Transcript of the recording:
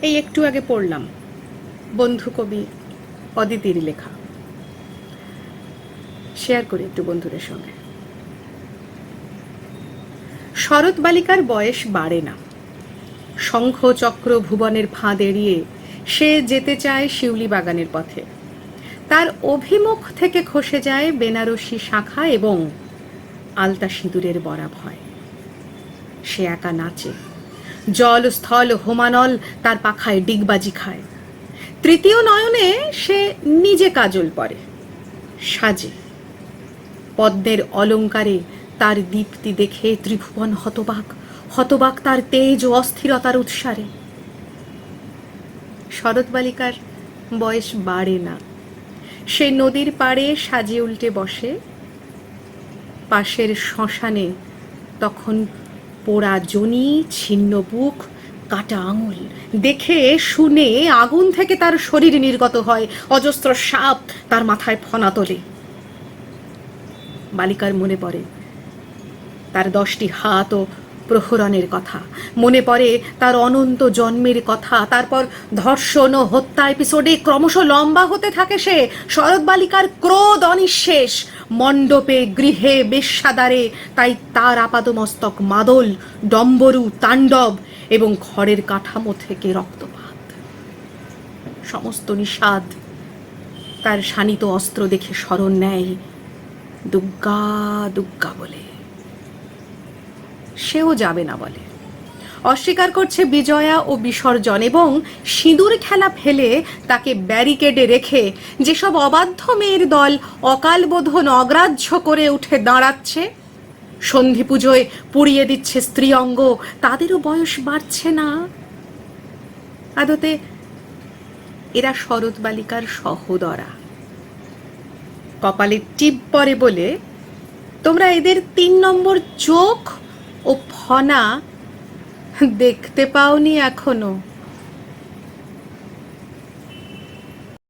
এই একটু আগে পড়লাম বন্ধু কবি অদিতির লেখা, শেয়ার করি একটু বন্ধুদের সঙ্গে। শরৎ বালিকার বয়স বাড়ে না। শঙ্খ চক্র ভুবনের ফাঁদ এড়িয়ে সে যেতে চায় শিউলি বাগানের পথে। তার অভিমুখ থেকে খসে যায় বেনারসি শাখা এবং আলতা সিঁদুরের বরাভয়। সে একা নাচে, জল স্থল হোমানল তার পাখায় ডিগবাজি খায়। তৃতীয় নয়নে সে নিজে কাজল পরে, সাজে। পদ্মের অলঙ্কারে তার দীপ্তি দেখে ত্রিভুবন হতবাক, হতবাক তার তেজ ও অস্থিরতার উৎসারে। শরৎ বালিকার বয়স বাড়ে না। সে নদীর পাড়ে সাজে উল্টে বসে। পাশের শ্মশানে তখন পোড়া জনি, ছিন্ন বুক, কাটা আঙুল দেখে শুনে আগুন থেকে তার শরীর নির্গত হয়। অজস্র সাপ তার মাথায় ফনা তোলে। বালিকার মনে পড়ে তার 10টি হাত ও প্রহরণের কথা, মনে পড়ে তার অনন্ত জন্মের কথা। তারপর ধর্ষণ ও হত্যা এপিসোডে ক্রমশ লম্বা হতে থাকে সে। শরৎ বালিকার ক্রোধ অনিঃশেষ। মণ্ডপে, গৃহে, বেশ্যাদারে তাই তার আপাদমস্তক মাদল, ডম্বরু, তাণ্ডব এবং ঘরের কাঠামো থেকে রক্তপাত। সমস্ত নিষাদ তার শানিত অস্ত্র দেখে স্মরণ নেয়, দুগ্গা দুগ্গা বলে। সেও যাবে না বলে, অস্বীকার করছে বিজয়া ও বিসর্জন, এবং সিঁদুর খেলা ফেলে তাকে ব্যারিকেডে রেখে যেসব অবাধ্য মেয়ের দল অকাল বোধন অগ্রাহ্য করে উঠে দাঁড়াচ্ছে, সন্ধি পুজোয় পুড়িয়ে দিচ্ছে স্ত্রী অঙ্গ, তাদেরও বয়স বাড়ছে না। আদতে এরা শরৎ বালিকার সহোদরা। কপালে টিপ পড়ে বলে তোমরা এদের 3 নম্বর চোখ ও ফনা দেখতে পাওনি এখনো।